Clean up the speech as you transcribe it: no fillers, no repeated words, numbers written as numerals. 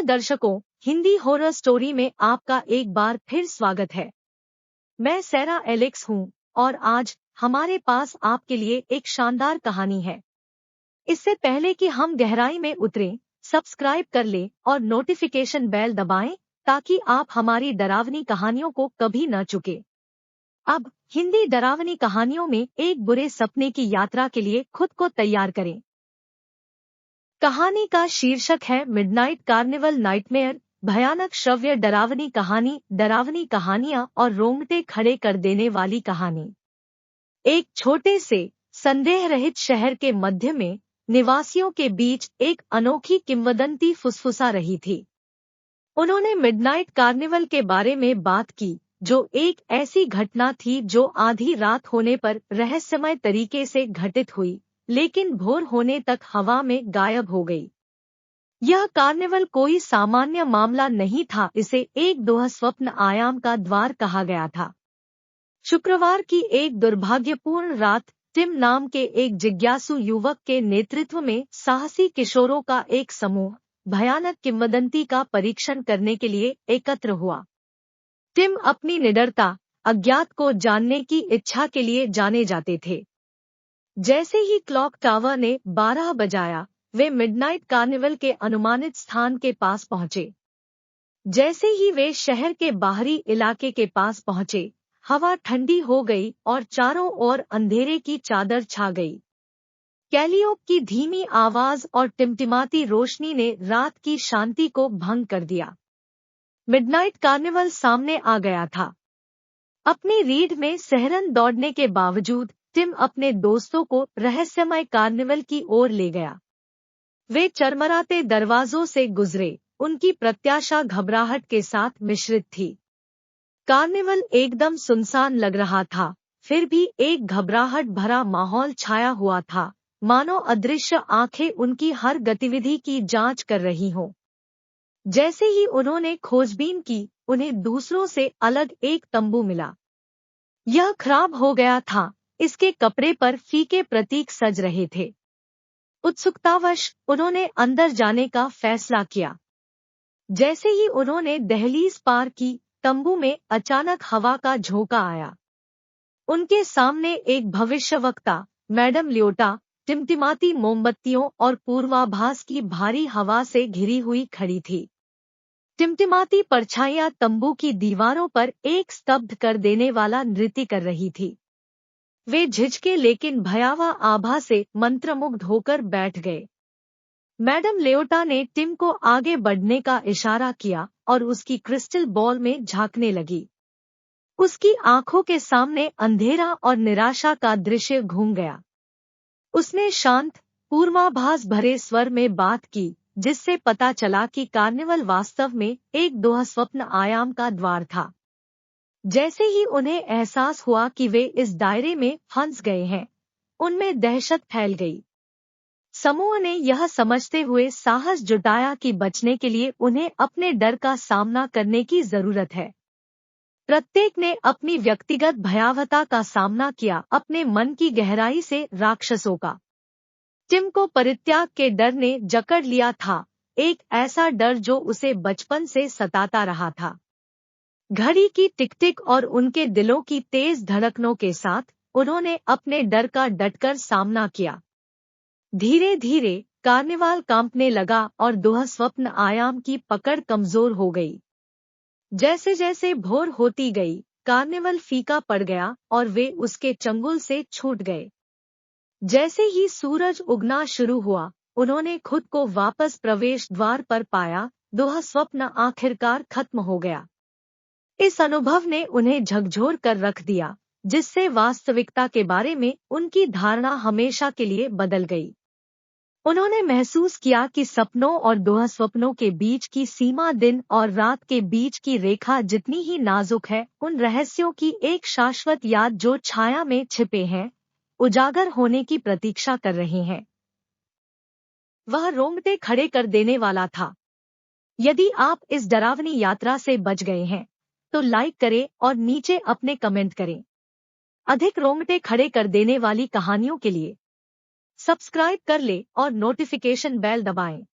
प्रिय दर्शकों, Hindi horror story में आपका एक बार फिर स्वागत है। मैं सैरा एलेक्स हूँ और आज हमारे पास आपके लिए एक शानदार कहानी है। इससे पहले कि हम गहराई में उतरें, सब्सक्राइब कर लें और नोटिफिकेशन बेल दबाएं ताकि आप हमारी डरावनी कहानियों को कभी न चुके। अब हिंदी डरावनी कहानियों में एक बुरे सपने की यात्रा के लिए खुद को तैयार करें। कहानी का शीर्षक है मिडनाइट कार्निवल नाइटमेयर। भयानक श्रव्य डरावनी कहानी, डरावनी कहानियां और रोंगटे खड़े कर देने वाली कहानी। एक छोटे से संदेह रहित शहर के मध्य में निवासियों के बीच एक अनोखी किंवदंती फुसफुसा रही थी। उन्होंने मिडनाइट कार्निवल के बारे में बात की, जो एक ऐसी घटना थी जो आधी रात होने पर रहस्यमय तरीके से घटित हुई, लेकिन भोर होने तक हवा में गायब हो गई। यह कार्निवल कोई सामान्य मामला नहीं था, इसे एक दुःस्वप्न आयाम का द्वार कहा गया था। शुक्रवार की एक दुर्भाग्यपूर्ण रात, टिम नाम के एक जिज्ञासु युवक के नेतृत्व में साहसी किशोरों का एक समूह भयानक किंवदंती का परीक्षण करने के लिए एकत्र हुआ। टिम अपनी निडरता, अज्ञात को जानने की इच्छा के लिए जाने जाते थे। जैसे ही क्लॉक टावर ने 12 बजाया, वे मिडनाइट कार्निवल के अनुमानित स्थान के पास पहुंचे। जैसे ही वे शहर के बाहरी इलाके के पास पहुंचे, हवा ठंडी हो गई और चारों ओर अंधेरे की चादर छा गई। कैलियोप की धीमी आवाज और टिमटिमाती रोशनी ने रात की शांति को भंग कर दिया। मिडनाइट कार्निवल सामने आ गया था। अपनी रीढ़ में सहरन दौड़ने के बावजूद टिम अपने दोस्तों को रहस्यमय कार्निवल की ओर ले गया। वे चरमराते दरवाजों से गुजरे, उनकी प्रत्याशा घबराहट के साथ मिश्रित थी। कार्निवल एकदम सुनसान लग रहा था, फिर भी एक घबराहट भरा माहौल छाया हुआ था, मानो अदृश्य आंखें उनकी हर गतिविधि की जांच कर रही हों। जैसे ही उन्होंने खोजबीन की, उन्हें दूसरों से अलग एक तंबू मिला। यह खराब हो गया था, इसके कपड़े पर फीके प्रतीक सज रहे थे। उत्सुकतावश उन्होंने अंदर जाने का फैसला किया। जैसे ही उन्होंने दहलीज पार की, तंबू में अचानक हवा का झोंका आया। उनके सामने एक भविष्यवक्ता, मैडम ल्योटा, टिमटिमाती मोमबत्तियों और पूर्वाभास की भारी हवा से घिरी हुई खड़ी थी। टिमटिमाती परछाइयां तंबू की दीवारों पर एक स्तब्ध कर देने वाला नृत्य कर रही थी। वे झिझके लेकिन भयावह आभा से मंत्रमुग्ध होकर बैठ गए। मैडम लेओटा ने टिम को आगे बढ़ने का इशारा किया और उसकी क्रिस्टल बॉल में झांकने लगी। उसकी आंखों के सामने अंधेरा और निराशा का दृश्य घूम गया। उसने शांत, पूर्वाभास भरे स्वर में बात की, जिससे पता चला कि कार्निवल वास्तव में एक दुःस्वप्न आयाम का द्वार था। जैसे ही उन्हें एहसास हुआ कि वे इस दायरे में फंस गए हैं, उनमें दहशत फैल गई। समूह ने यह समझते हुए साहस जुटाया कि बचने के लिए उन्हें अपने डर का सामना करने की जरूरत है। प्रत्येक ने अपनी व्यक्तिगत भयावहता का सामना किया, अपने मन की गहराई से राक्षसों का। टिम को परित्याग के डर ने जकड़ लिया था, एक ऐसा डर जो उसे बचपन से सताता रहा था। घड़ी की टिक टिक और उनके दिलों की तेज धड़कनों के साथ उन्होंने अपने डर का डटकर सामना किया। धीरे धीरे कार्निवाल कांपने लगा और दुःस्वप्न आयाम की पकड़ कमजोर हो गई। जैसे जैसे भोर होती गई, कार्निवल फीका पड़ गया और वे उसके चंगुल से छूट गए। जैसे ही सूरज उगना शुरू हुआ, उन्होंने खुद को वापस प्रवेश द्वार पर पाया। दुःस्वप्न आखिरकार खत्म हो गया। इस अनुभव ने उन्हें झकझोर कर रख दिया, जिससे वास्तविकता के बारे में उनकी धारणा हमेशा के लिए बदल गई। उन्होंने महसूस किया कि सपनों और दुःस्वप्नों के बीच की सीमा दिन और रात के बीच की रेखा जितनी ही नाजुक है, उन रहस्यों की एक शाश्वत याद जो छाया में छिपे हैं, उजागर होने की प्रतीक्षा कर रहे हैं। वह रोंगटे खड़े कर देने वाला था। यदि आप इस डरावनी यात्रा से बच गए हैं, तो लाइक करें और नीचे अपने कमेंट करें। अधिक रोंगटे खड़े कर देने वाली कहानियों के लिए सब्सक्राइब कर ले और नोटिफिकेशन बेल दबाएं।